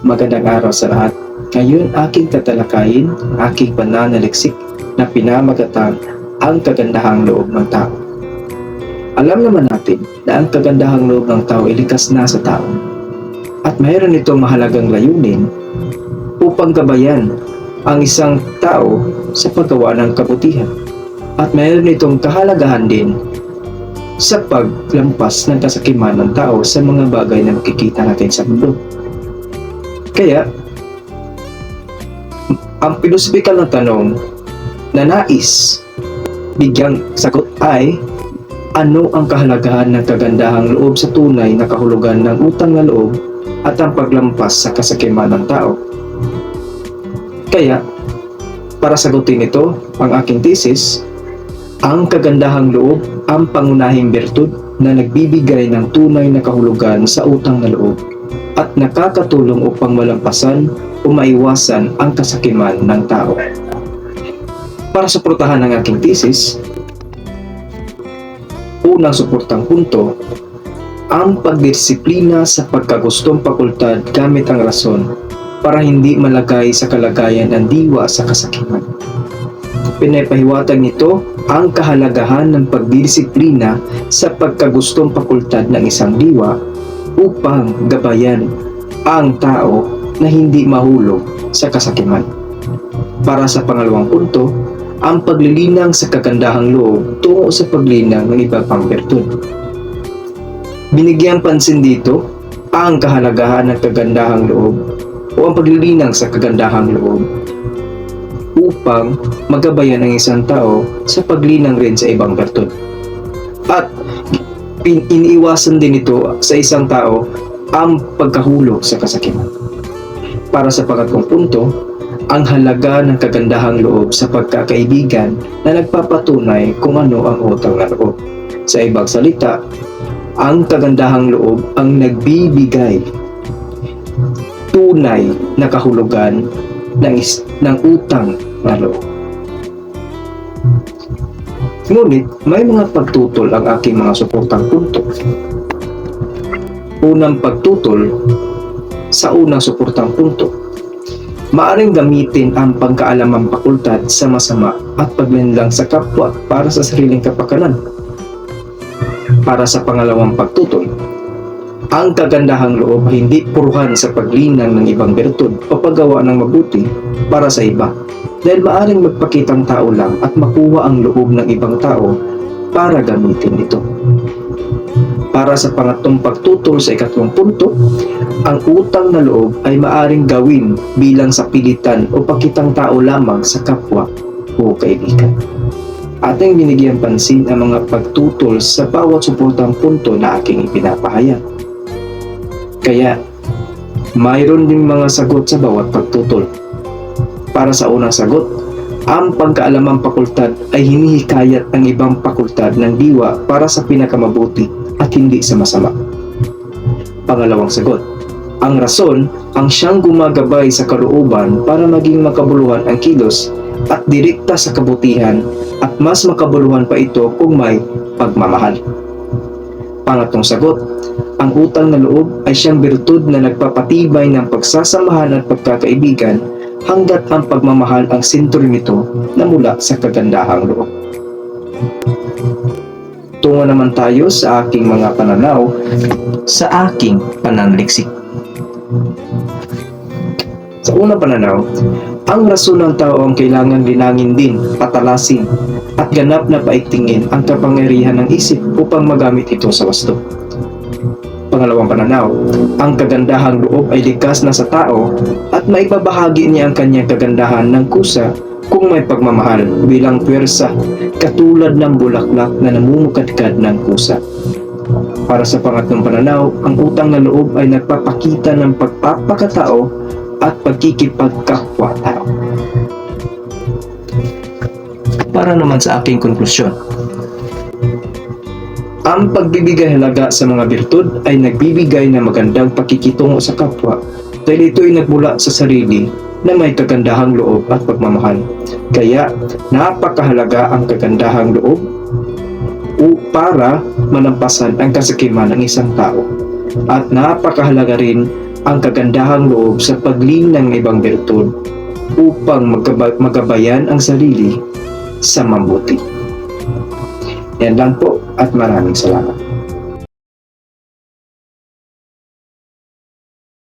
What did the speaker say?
Magandang araw sa lahat. Ngayon aking tatalakayin ang aking pananaliksik na pinamagatang ang kagandahang loob ng tao. Alam naman natin na ang kagandahang loob ng tao ay likas na sa tao at mayroon itong mahalagang layunin upang gabayan ang isang tao sa paggawa ng kabutihan at mayroon itong kahalagahan din sa paglampas ng kasakiman ng tao sa mga bagay na makikita natin sa mundo. Kaya, ang pilosophikal na tanong na nais bigyang sagot ay, ano ang kahalagahan ng kagandahang loob sa tunay na kahulugan ng utang na loob at ang paglampas sa kasakiman ng tao? Kaya, para sagutin ito, ang aking thesis, ang kagandahang loob ang pangunahing bertud na nagbibigay ng tunay na kahulugan sa utang na loob at nakakatulong upang malampasan o maiwasan ang kasakiman ng tao. Para suportahan ang aking thesis, unang suportang punto, ang pagdisiplina sa pagkagustong fakultad gamit ang rason para hindi malagay sa kalagayan ng diwa sa kasakiman. Pinapahiwatig nito ang kahalagahan ng pagdisiplina sa pagkagustong fakultad ng isang diwa upang gabayan ang tao na hindi mahulog sa kasakiman. Para sa pangalawang punto, ang paglilinang sa kagandahang loob tungo sa paglinang ng iba pang bertud. Binigyang pansin dito ang kahalagahan ng kagandahang loob o ang paglilinang sa kagandahang loob upang magabayan ang isang tao sa paglinang rin sa ibang bertud. At iniiwasan din ito sa isang tao ang pagkahulog sa kasakiman. Para sa pangatlong punto, ang halaga ng kagandahang loob sa pagkakaibigan na nagpapatunay kung ano ang utang na loob. Sa ibang salita, ang kagandahang loob ang nagbibigay tunay na kahulugan ng utang na loob. Ngunit may mga pagtutol ang aking mga suportang punto. Unang pagtutol sa unang suportang punto. Maaring gamitin ang pagkaalamang fakultad sa masama at paglinlang sa kapwa para sa sariling kapakanan. Para sa pangalawang pagtutol, ang kagandahang loob ay hindi puruhan sa paglinang ng ibang bertud o paggawa ng mabuti para sa iba, dahil maaring magpakitang tao lang at makuha ang loob ng ibang tao para gamitin ito. Para sa pangatlong pagtutol sa ikatlong punto, ang utang na loob ay maaring gawin bilang sapilitan o pakitang tao lamang sa kapwa o kaibigan. Ating binigyan pansin ang mga pagtutol sa bawat suportang punto na aking ipinapahayag. Kaya, mayroon ding mga sagot sa bawat pagtutol. Para sa unang sagot, ang pagkaalamang fakultad ay hinihikayat ang ibang fakultad ng diwa para sa pinakamabuti at hindi sa masama. Pangalawang sagot, ang rason ang siyang gumagabay sa kalooban para maging makabuluhan ang kilos at direkta sa kabutihan at mas makabuluhan pa ito kung may pagmamahal. Pangatlong sagot, ang utang na loob ay siyang bertud na nagpapatibay ng pagsasamahan at pagkakaibigan hanggat ang pagmamahal ang sentro nito na mula sa kagandahang loob. Tungo naman tayo sa aking mga pananaw sa aking pananaliksik. Sa unang pananaw, ang rason ng tao ang kailangan linangin din, patalasin, at ganap na paigtingin ang kapangyarihan ng isip upang magamit ito sa wasto. Pangalawang pananaw, ang kagandahang loob ay likas na sa tao at maibabahagi niya ang kanyang kagandahan ng kusa kung may pagmamahal bilang pwersa katulad ng bulaklak na namumukadkad ng kusa. Para sa pangatlong pananaw, ang utang na loob ay nagpapakita ng pagpapakatao at pagkikipagkapwa-tao. Para naman sa aking konklusyon, ang pagbibigay halaga sa mga birtud ay nagbibigay ng magandang pakikitungo sa kapwa dahil ito ay nagmula sa sarili na may kagandahang loob at pagmamahal. Kaya napakahalaga ang kagandahang loob para malampasan ang kasakiman ng isang tao. At napakahalaga rin ang kagandahang loob sa pagling ng ibang bertud upang magabayan ang sarili sa mabuti. Yan lang po at maraming salamat.